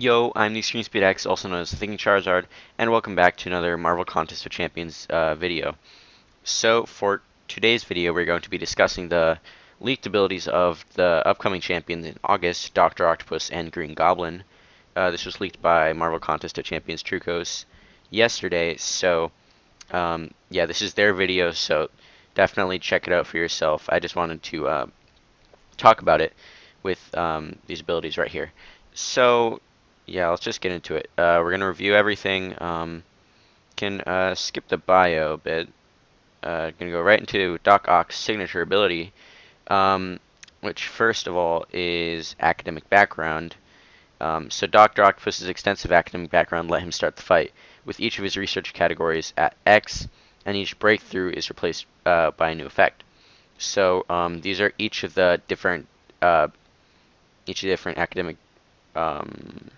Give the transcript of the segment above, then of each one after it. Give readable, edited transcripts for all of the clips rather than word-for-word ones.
Yo, I'm the Extreme Speed X, also known as the Thinking Charizard, and welcome back to another Marvel Contest of Champions video. So, for today's video, we're going to be discussing the leaked abilities of the upcoming champions in August, Dr. Octopus and Green Goblin. This was leaked by Marvel Contest of Champions Trucos yesterday, so yeah, this is their video, so definitely check it out for yourself. I just wanted to talk about it with these abilities right here. So, yeah, let's just get into it. We're going to review everything. Can skip the bio a bit. Going to go right into Doc Ock's signature ability, which first of all is academic background. So Dr. Octopus's extensive academic background let him start the fight with each of his research categories at X, and each breakthrough is replaced by a new effect. So these are uh, each of the different academic um,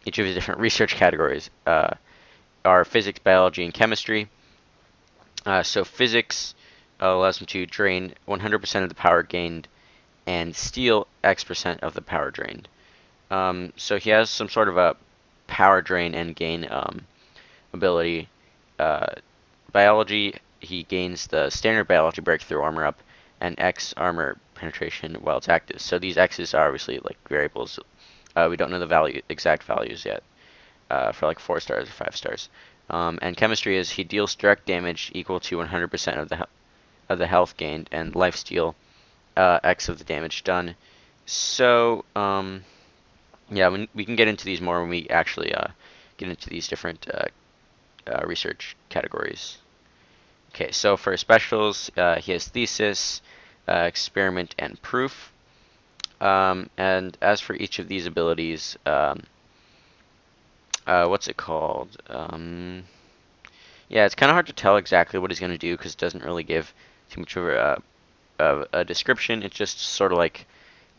each of the different research categories are physics, biology, and chemistry. So physics allows him to drain 100% of the power gained and steal X% of the power drained. So he has some sort of a power drain and gain ability. Uh, Biology, he gains the standard biology breakthrough armor up and X armor penetration while it's active. So these X's are obviously like variables. We don't know the exact values yet for like 4 stars or 5 stars. And chemistry is he deals direct damage equal to 100% of the health gained and lifesteal X of the damage done. So yeah, we can get into these more when we actually get into these different research categories. Okay, so for specials, he has thesis, experiment, and proof. And as for each of these abilities, what's it called? Yeah, it's kind of hard to tell exactly what he's going to do because it doesn't really give too much of a description. It's just sort of like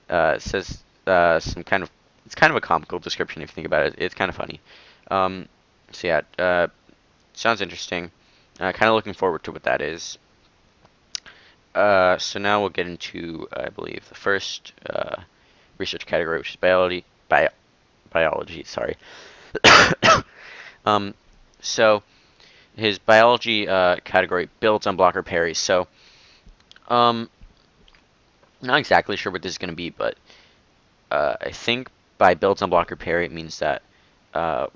it says some kind of it's kind of a comical description if you think about it. It's kind of funny. Um, so yeah, sounds interesting. Kind of looking forward to what that is. So now we'll get into, I believe, the first research category, which is biology. Sorry. um, so his biology category builds on blocker parries. So um, not exactly sure what this is going to be, but I think by builds on blocker parry it means that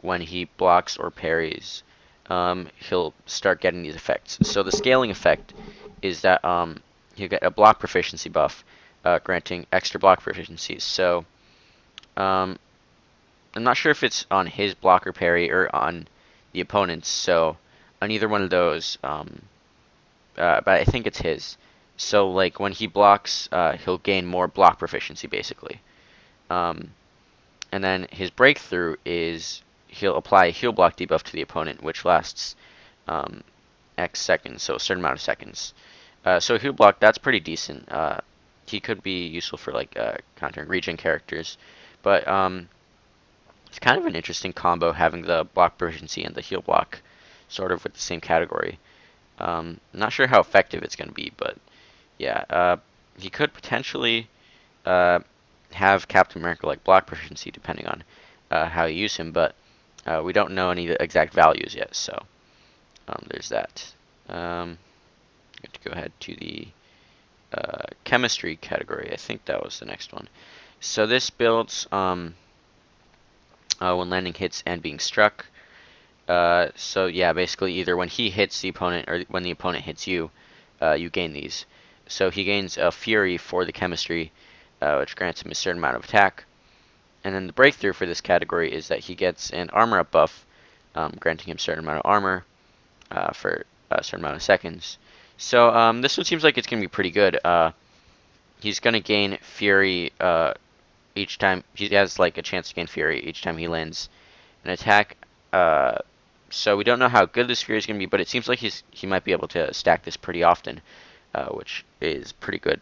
when he blocks or parries, he'll start getting these effects. So the scaling effect is that he'll get a block proficiency buff, granting extra block proficiencies. So um, I'm not sure if it's on his blocker parry or on the opponent's. So on either one of those, but I think it's his. So like when he blocks, he'll gain more block proficiency basically. Um, and then his breakthrough is he'll apply a heal block debuff to the opponent, which lasts um, X seconds, so a certain amount of seconds. So heal block, that's pretty decent. He could be useful for like countering regen characters, but it's kind of an interesting combo having the block proficiency and the heal block sort of with the same category. Not sure how effective it's going to be, but yeah, he could potentially uh, have Captain America like block proficiency depending on how you use him, but we don't know any exact values yet, so there's that. Going to go ahead to the chemistry category. I think that was the next one. So this builds when landing hits and being struck. So yeah, basically either when he hits the opponent or when the opponent hits you, you gain these. So he gains a Fury for the chemistry, which grants him a certain amount of attack. And then the breakthrough for this category is that he gets an armor up buff, granting him a certain amount of armor for a certain amount of seconds. So this one seems like it's going to be pretty good. He's going to gain Fury each time. He has like a chance to gain Fury each time he lands an attack. So we don't know how good this Fury is going to be, but it seems like he might be able to stack this pretty often, which is pretty good.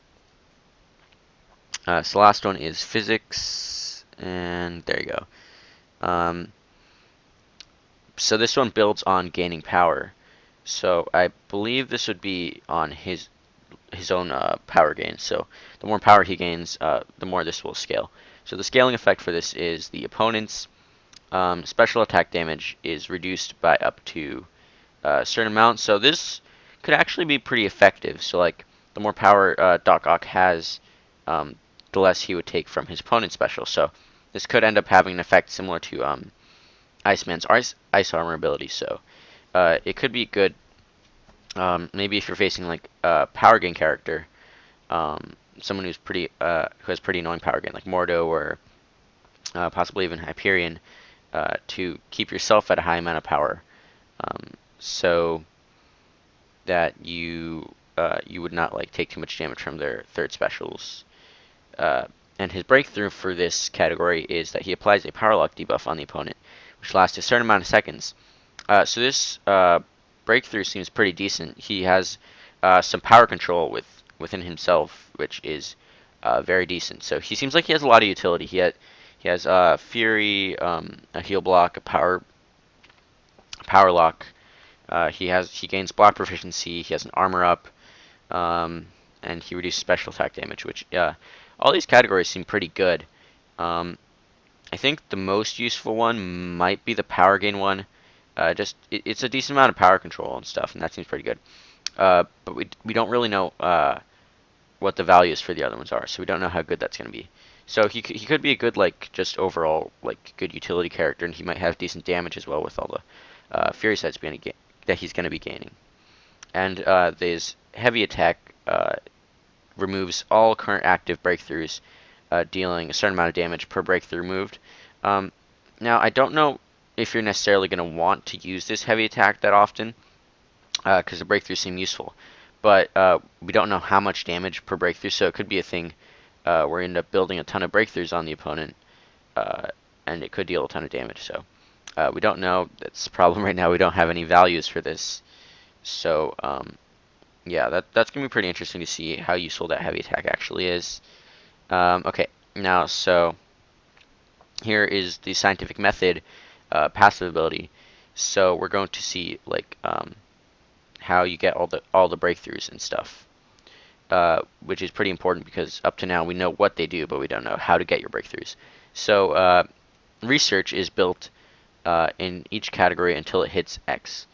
So the last one is physics, and there you go. So this one builds on gaining power. So I believe this would be on his own power gain. So the more power he gains, the more this will scale. So the scaling effect for this is the opponent's special attack damage is reduced by up to a certain amount. So this could actually be pretty effective. So like the more power Doc Ock has, um, the less he would take from his opponent's special. So this could end up having an effect similar to Iceman's ice armor ability. So it could be good. Maybe if you're facing like a power gain character, someone who has pretty annoying power gain, like Mordo or possibly even Hyperion, to keep yourself at a high amount of power, so that you would not like take too much damage from their third specials. And his breakthrough for this category is that he applies a power lock debuff on the opponent, which lasts a certain amount of seconds. So this breakthrough seems pretty decent. He has some power control within himself, which is very decent. So he seems like he has a lot of utility. He has Fury, a heal block, a power lock. He gains block proficiency. He has an armor up, and he reduces special attack damage. Which all these categories seem pretty good. I think the most useful one might be the power gain one. It's a decent amount of power control and stuff, and that seems pretty good. But we don't really know what the values for the other ones are, so we don't know how good that's going to be. So he could be a good like just overall like good utility character, and he might have decent damage as well with all the Fury sets that he's going to be gaining. And this heavy attack removes all current active breakthroughs, dealing a certain amount of damage per breakthrough removed. Now I don't know if you're necessarily going to want to use this heavy attack that often, because the breakthroughs seem useful. But we don't know how much damage per breakthrough, so it could be a thing where we end up building a ton of breakthroughs on the opponent, and it could deal a ton of damage. So we don't know. That's the problem right now. We don't have any values for this. So yeah, that's going to be pretty interesting to see how useful that heavy attack actually is. Okay, now so here is the scientific method passive ability. So we're going to see like how you get all the breakthroughs and stuff, which is pretty important because up to now we know what they do, but we don't know how to get your breakthroughs. So research is built in each category until it hits X.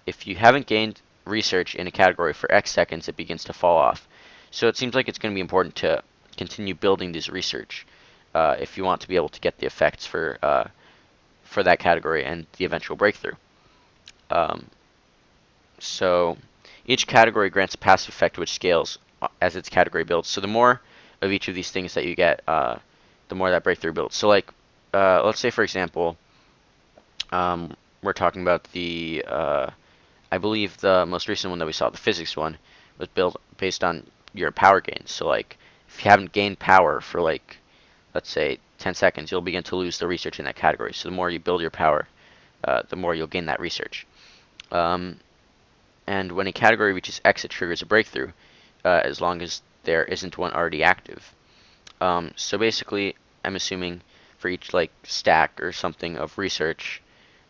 If you haven't gained research in a category for X seconds, it begins to fall off. So it seems like it's going to be important to continue building this research if you want to be able to get the effects for that category and the eventual breakthrough. So each category grants a passive effect which scales as its category builds. So the more of each of these things that you get, the more that breakthrough builds. So like, let's say for example, we're talking about the, I believe the most recent one that we saw, the physics one, was built based on your power gains. So like, if you haven't gained power for like, let's say 10 seconds, you'll begin to lose the research in that category. So the more you build your power, the more you'll gain that research. And when a category reaches X, it triggers a breakthrough, as long as there isn't one already active. So basically, I'm assuming for each like stack or something of research,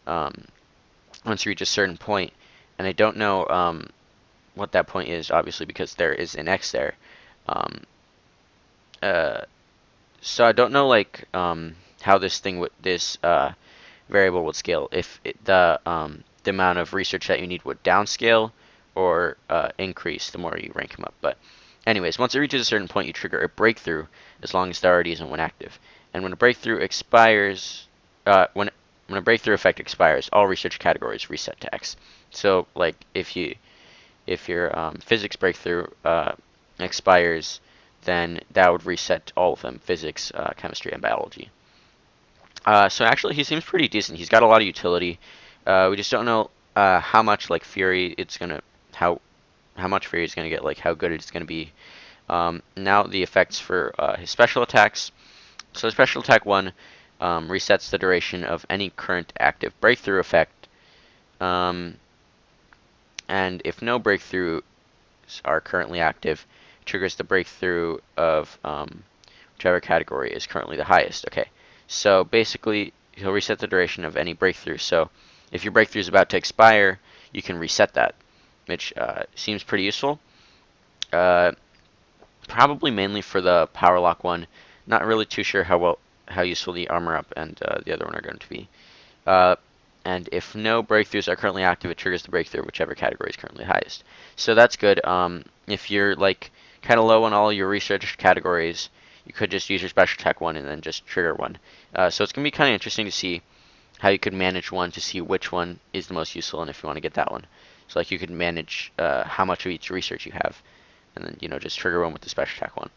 once you reach a certain point, and I don't know what that point is, obviously, because there is an X there. So I don't know like how this variable would scale. If the amount of research that you need would downscale or increase the more you rank him up. But anyways, once it reaches a certain point, you trigger a breakthrough as long as there already isn't one active. And when a breakthrough expires, when a breakthrough effect expires, all research categories reset to X. So like if your physics breakthrough expires, then that would reset all of them: physics, chemistry, and biology. So actually, he seems pretty decent. He's got a lot of utility. We just don't know how much like Fury how much Fury is gonna get, like how good it's gonna be. Now the effects for his special attacks. So special attack 1 resets the duration of any current active breakthrough effect, and if no breakthroughs are currently active, triggers the breakthrough of whichever category is currently the highest. Okay, so basically he'll reset the duration of any breakthrough. So if your breakthrough is about to expire, you can reset that, which seems pretty useful. Probably mainly for the power lock one. Not really too sure how how useful the armor up and the other one are going to be. Uh, and if no breakthroughs are currently active, it triggers the breakthrough, whichever category is currently highest. So that's good. If you're like kind of low on all your research categories, you could just use your special attack one and then just trigger one. So it's gonna be kind of interesting to see how you could manage one to see which one is the most useful and if you want to get that one. So like you could manage how much of each research you have, and then just trigger one with the special attack one.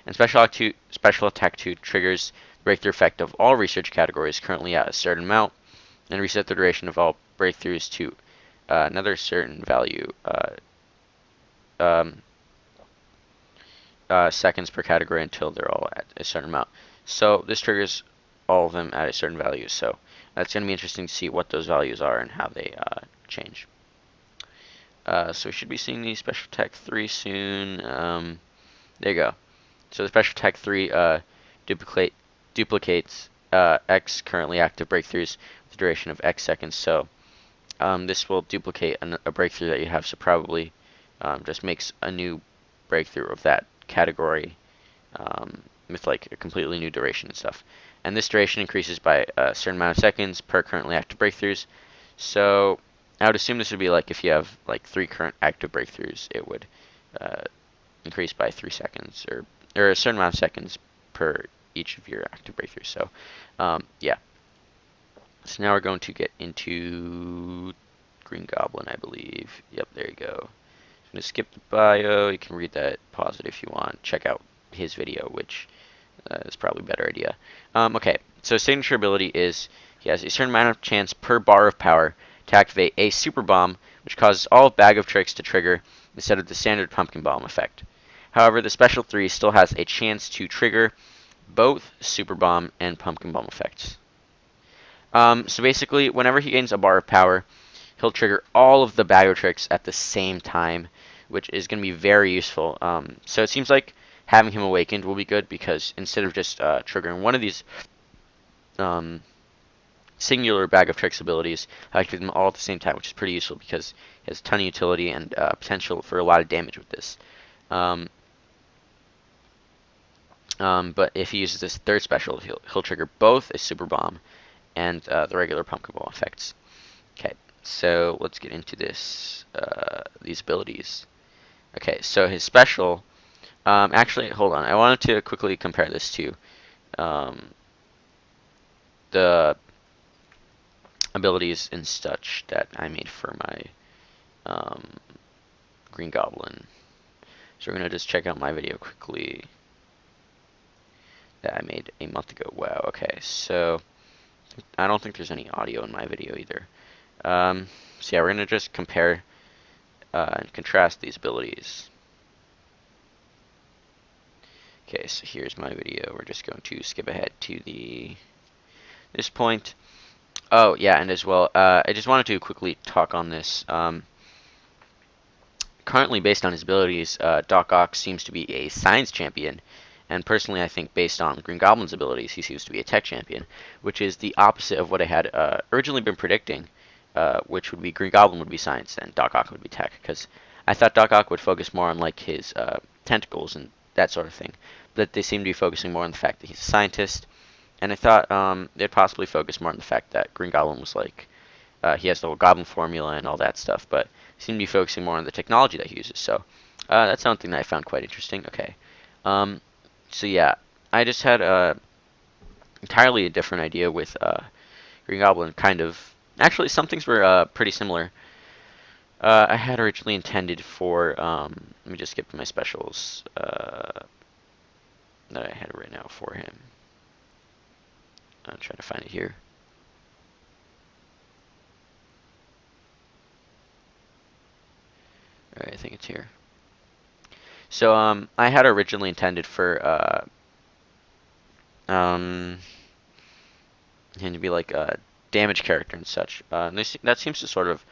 And special attack 2 triggers the breakthrough effect of all research categories currently at a certain amount, and reset the duration of all breakthroughs to another certain value, um, seconds per category until they're all at a certain amount. So this triggers all of them at a certain value. So that's going to be interesting to see what those values are and how they change. So we should be seeing the special attack 3 soon. There you go. So the special attack 3 duplicates X currently active breakthroughs with a duration of X seconds. So this will duplicate a breakthrough that you have. So probably just makes a new breakthrough of that category with like a completely new duration and stuff. And this duration increases by a certain amount of seconds per currently active breakthroughs. So I would assume this would be like if you have like 3 current active breakthroughs, it would increase by 3 seconds or a certain amount of seconds per each of your active breakthroughs. So yeah. So now we're going to get into Green Goblin, I believe. Yep, there you go. I'm going to skip the bio. You can read that, pause it if you want. Check out his video, which is probably a better idea. Okay, so signature ability is he has a certain amount of chance per bar of power to activate a super bomb, which causes all bag of tricks to trigger instead of the standard pumpkin bomb effect. However, the special 3 still has a chance to trigger both super bomb and pumpkin bomb effects. So basically, whenever he gains a bar of power, he'll trigger all of the bag of tricks at the same time, which is going to be very useful. So it seems like having him awakened will be good because instead of just triggering one of these singular bag of tricks abilities, I activate them all at the same time, which is pretty useful because it has a ton of utility and potential for a lot of damage with this. But if he uses this third special, he'll trigger both a super bomb and the regular pumpkin bomb effects. Okay, so let's get into this these abilities. Okay, so his special. Actually, hold on. I wanted to quickly compare this to the abilities and such that I made for my Green Goblin. So we're gonna just check out my video quickly that I made a month ago. Wow. Okay, so I don't think there's any audio in my video either. So yeah, we're gonna just compare and contrast these abilities. Okay, so here's my video. We're just going to skip ahead to this point. Oh yeah, and as well, I just wanted to quickly talk on this. Currently, based on his abilities, Doc Ock seems to be a science champion, and personally, I think based on Green Goblin's abilities, he seems to be a tech champion, which is the opposite of what I had originally been predicting, which would be Green Goblin would be science and Doc Ock would be tech, because I thought Doc Ock would focus more on like his tentacles and that sort of thing, but they seem to be focusing more on the fact that he's a scientist, and I thought they'd possibly focus more on the fact that Green Goblin was like he has the whole Goblin formula and all that stuff, but seem to be focusing more on the technology that he uses. So that's something that I found quite interesting. Okay. So yeah, I just had entirely a different idea with Green Goblin. Kind of, actually, some things were pretty similar. I had originally intended for. Let me just skip to my specials that I had right now for him. I'm trying to find it here. Alright, I think it's here. So I had originally intended for him to be like a damage character and such. And that seems to sort of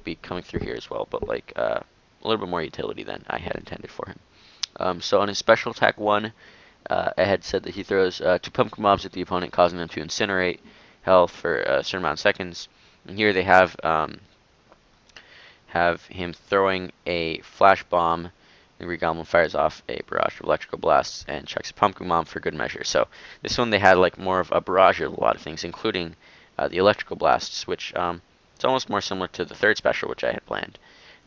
be coming through here as well, but like a little bit more utility than I had intended for him. So on his special attack 1, I had said that he throws 2 pumpkin mobs at the opponent, causing them to incinerate health for a certain amount of seconds. And here they have him throwing a flash bomb The Green Goblin fires off a barrage of electrical blasts and chucks a pumpkin bomb for good measure. So this one they had like more of a barrage of a lot of things, including the electrical blasts, which it's almost more similar to the third special, which I had planned.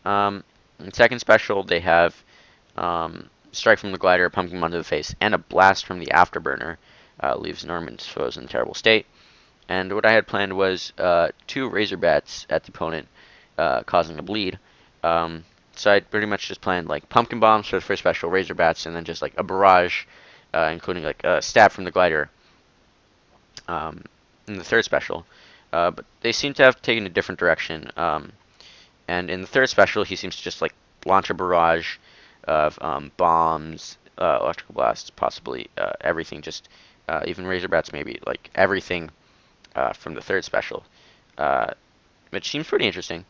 In second special, they have strike from the glider, a pumpkin bomb to the face, and a blast from the afterburner. Leaves Norman's foes in a terrible state. And what I had planned was 2 razor bats at the opponent, causing a bleed. So I pretty much just planned like pumpkin bombs for the first special, razor bats, and then just like a barrage, including like a stab from the glider in the third special. But they seem to have taken a different direction. And in the third special, he seems to just like launch a barrage of bombs, electrical blasts, possibly everything, just even razor bats, maybe like everything from the third special, which seems pretty interesting.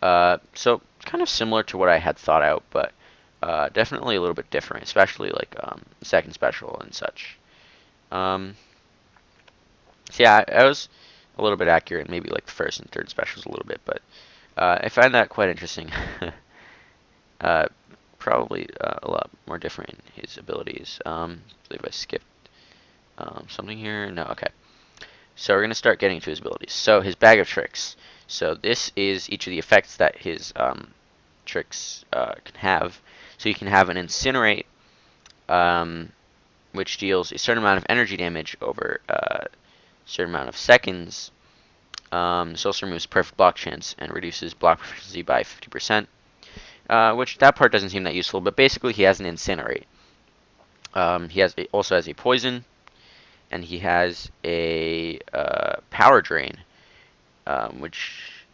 So kind of similar to what I had thought out, but definitely a little bit different, especially like the second special and such. So yeah, I was a little bit accurate, maybe like the first and third specials a little bit, but I find that quite interesting. Probably a lot more different in his abilities. I believe I skipped something here. No, okay. So we're going to start getting to his abilities. So his bag of tricks. So this is each of the effects that his tricks can have. So you can have an incinerate, which deals a certain amount of energy damage over a certain amount of seconds. This also removes perfect block chance and reduces block proficiency by 50%. Which that part doesn't seem that useful, but basically he has an incinerate. He also has a poison, and he has a power drain, which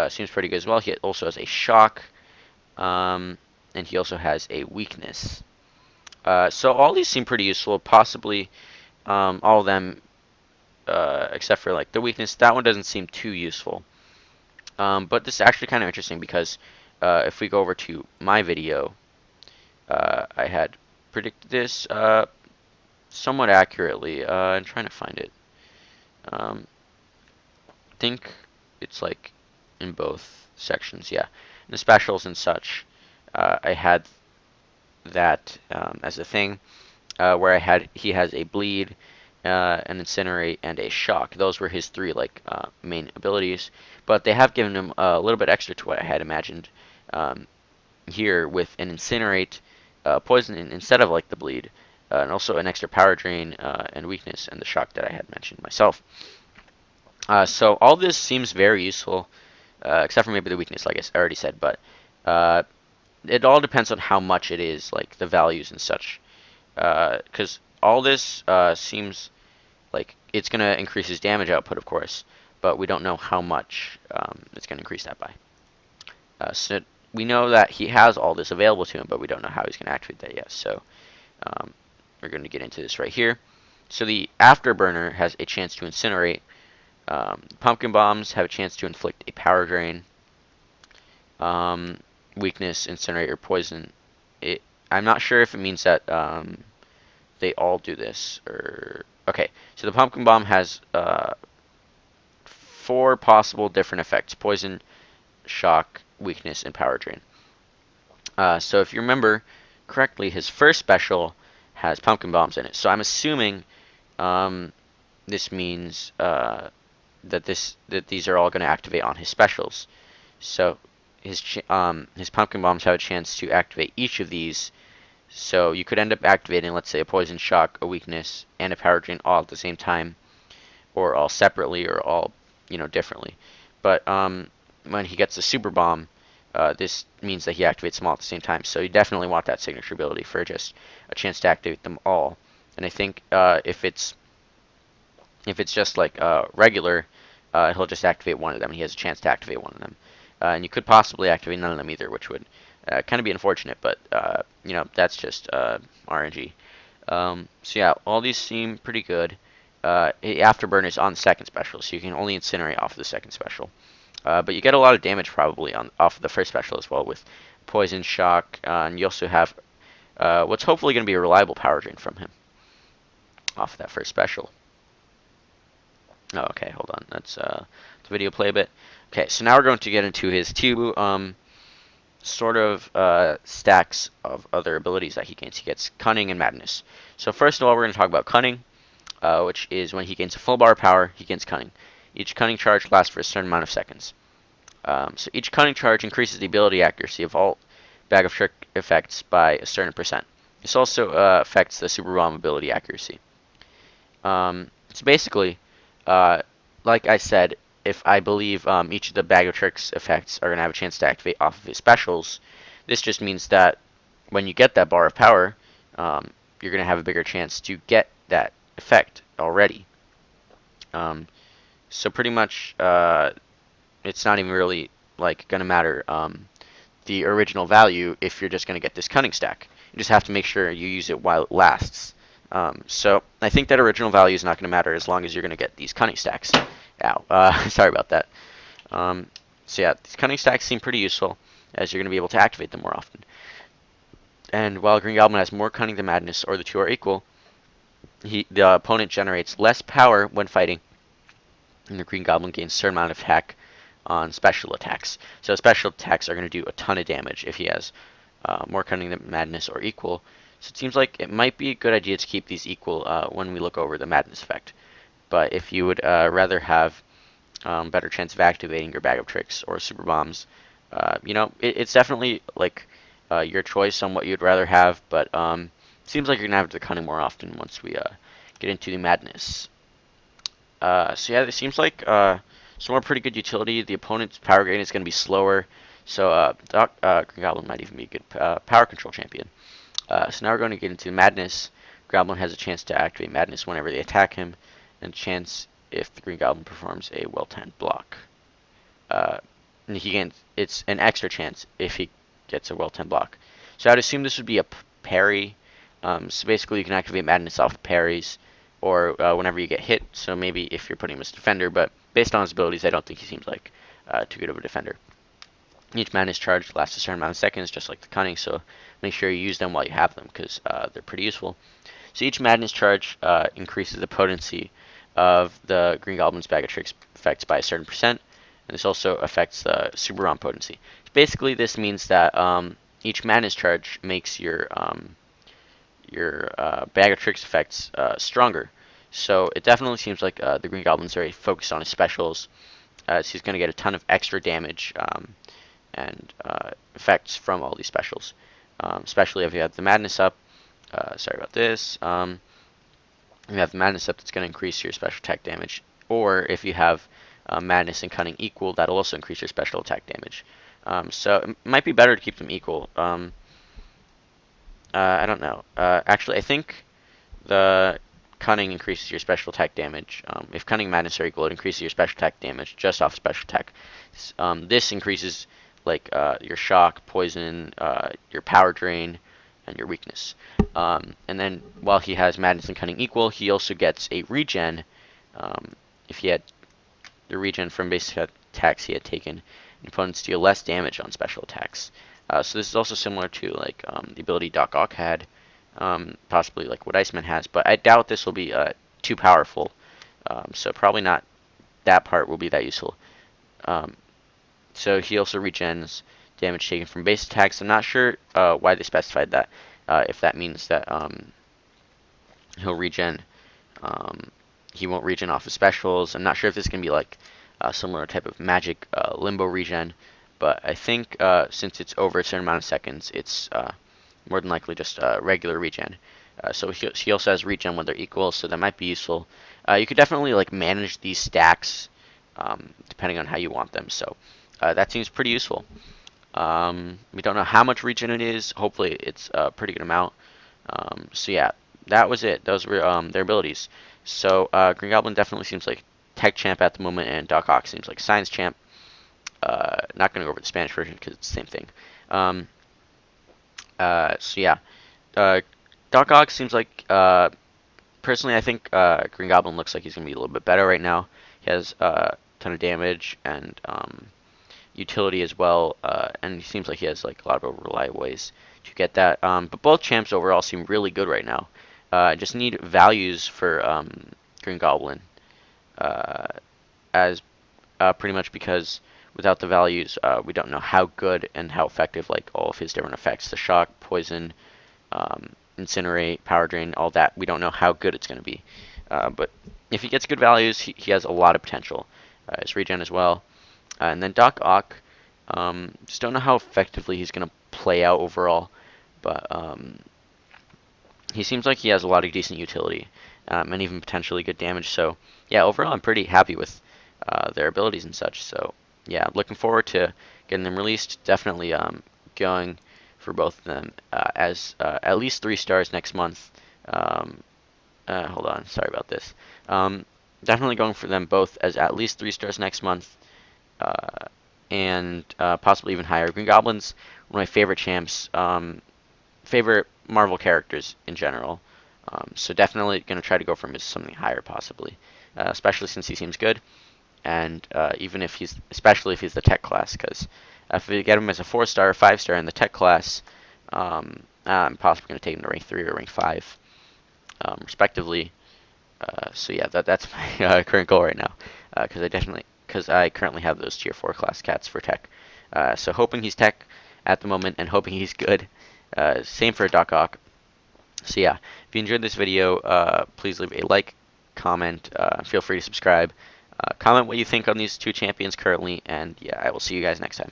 seems pretty good as well. He also has a shock, and he also has a weakness. So all these seem pretty useful. Possibly all of them, except for like the weakness. That one doesn't seem too useful. But this is actually kind of interesting because if we go over to my video, I had predicted this somewhat accurately. I'm trying to find it. I think it's like in both sections, yeah. In the specials and such, I had that as a thing where he has a bleed, an incinerate, and a shock. Those were his 3 like main abilities, but they have given him a little bit extra to what I had imagined here with an incinerate, poison instead of like the bleed, and also an extra power drain and weakness, and the shock that I had mentioned myself. So all this seems very useful, except for maybe the weakness, like I already said, but it all depends on how much it is, like the values and such. Because all this seems like it's going to increase his damage output, of course, but we don't know how much it's going to increase that by. So we know that he has all this available to him, but we don't know how he's going to activate that yet. So we're going to get into this right here. So the afterburner has a chance to incinerate. Pumpkin bombs have a chance to inflict a power drain. Weakness, incinerate, or poison. I'm not sure if it means that they all do this. Okay, so the pumpkin bomb has 4 possible different effects: poison, shock, weakness, and power drain. So if you remember correctly, his first special has pumpkin bombs in it. So I'm assuming this means that these are all going to activate on his specials. So his pumpkin bombs have a chance to activate each of these. So you could end up activating, let's say, a poison, shock, a weakness, and a power drain all at the same time, or all separately, or all differently. But when he gets the super bomb, this means that he activates them all at the same time. So you definitely want that signature ability for just a chance to activate them all. And I think if it's just like regular, he'll just activate one of them. He has a chance to activate one of them. And you could possibly activate none of them either, which would kind of be unfortunate, but that's just RNG. So yeah, all these seem pretty good. Afterburn is on the second special, so you can only incinerate off of the second special. But you get a lot of damage probably off of the first special as well with poison, shock, and you also have what's hopefully going to be a reliable power drain from him off of that first special. Oh, okay, hold on. Let's the video play a bit. Okay, so now we're going to get into his 2 sort of stacks of other abilities that he gains. He gets Cunning and Madness. So first of all, we're going to talk about Cunning, which is when he gains a full bar of power, he gains Cunning. Each Cunning charge lasts for a certain amount of seconds. So each Cunning charge increases the ability accuracy of all Bag of Trick effects by a certain percent. This also affects the Super Bomb ability accuracy. So basically, like I said, if I believe each of the Bag of Tricks effects are going to have a chance to activate off of his specials, this just means that when you get that bar of power, you're going to have a bigger chance to get that effect already. So pretty much, it's not even really like going to matter the original value if you're just going to get this Cunning stack. You just have to make sure you use it while it lasts. So I think that original value is not going to matter as long as you're going to get these Cunning stacks. Ow, sorry about that. So yeah, these Cunning stacks seem pretty useful as you're going to be able to activate them more often. And while Green Goblin has more Cunning than Madness, or the two are equal, the opponent generates less power when fighting, and the Green Goblin gains a certain amount of attack on special attacks. So special attacks are going to do a ton of damage if he has more Cunning than Madness or equal. So it seems like it might be a good idea to keep these equal when we look over the Madness effect. But if you would rather have better chance of activating your Bag of Tricks or Super Bombs, it's definitely like your choice on what you'd rather have. But seems like you're gonna have the Cunning more often once we get into the Madness. So yeah, it seems like some more pretty good utility. The opponent's power gain is going to be slower, so Green Goblin might even be a good power control champion. So now we're going to get into Madness. Goblin has a chance to activate Madness whenever they attack him, and a chance if the Green Goblin performs a well-timed block. And it's an extra chance if he gets a well-timed block. So I'd assume this would be a parry. So basically you can activate Madness off of parries, or whenever you get hit. So maybe if you're putting him as a defender, but based on his abilities, I don't think he seems like too good of a defender. Each Madness charge lasts a certain amount of seconds, just like the Cunning, so make sure you use them while you have them, because they're pretty useful. So each Madness charge increases the potency of the Green Goblin's Bag of Tricks effects by a certain percent, and this also affects the Super ROM potency. Basically, this means that each Madness charge makes your Bag of Tricks effects stronger. So it definitely seems like the Green Goblin's very focused on his specials, as he's going to get a ton of extra damage and effects from all these specials. Especially if you have the Madness up. Sorry about this. You have the Madness up, that's going to increase your special attack damage. Or if you have Madness and Cunning equal, that'll also increase your special attack damage. So it might be better to keep them equal. I don't know. Actually, I think the Cunning increases your special attack damage. If Cunning and Madness are equal, it increases your special attack damage just off special attack. This increases like your shock, poison, your power drain, and your weakness. And then while he has Madness and Cunning equal, he also gets a regen. If he had the regen from basic attacks he had taken, opponents deal less damage on special attacks. So this is also similar to like the ability Doc Ock had, possibly like what Iceman has, but I doubt this will be too powerful. So probably not that part will be that useful. So he also regens damage taken from base attacks. I'm not sure why they specified that. If that means that he'll regen, he won't regen off of specials. I'm not sure if this can be like a similar type of magic limbo regen, but I think since it's over a certain amount of seconds, it's more than likely just regular regen. So he also has regen when they're equal, so that might be useful. You could definitely like manage these stacks depending on how you want them. So that seems pretty useful. We don't know how much regen it is. Hopefully it's a pretty good amount. So yeah, that was it. Those were their abilities. So Green Goblin definitely seems like Tech Champ at the moment, and Doc Ock seems like Science Champ. Not going to go over the Spanish version because it's the same thing. So yeah, Doc Ock seems like, personally I think Green Goblin looks like he's going to be a little bit better right now. He has a ton of damage and utility as well, and he seems like he has like a lot of reliable ways to get that. But both champs overall seem really good right now. I just need values for Green Goblin, as pretty much because without the values, we don't know how good and how effective like all of his different effects, the shock, poison, incinerate, power drain, all that. We don't know how good it's going to be. But if he gets good values, he has a lot of potential. His regen as well. And then Doc Ock, just don't know how effectively he's going to play out overall. But he seems like he has a lot of decent utility, and even potentially good damage. So yeah, overall I'm pretty happy with their abilities and such. So yeah, looking forward to getting them released. Definitely going for both of them as at least 3 stars next month. Hold on, sorry about this. Definitely going for them both as at least 3 stars next month, and possibly even higher. Green Goblin's one of my favorite champs, favorite Marvel characters in general. So definitely going to try to go for him as something higher possibly, especially since he seems good, and even if he's, especially if he's the tech class, because if we get him as a 4-star or 5-star in the tech class, I'm possibly going to take him to rank 3 or rank 5, respectively. So yeah, that's my current goal right now, because I currently have those tier 4 class cats for tech. So hoping he's tech at the moment and hoping he's good. Same for Doc Ock. So yeah, if you enjoyed this video, please leave a like, comment, feel free to subscribe. Comment what you think on these 2 champions currently, and yeah, I will see you guys next time.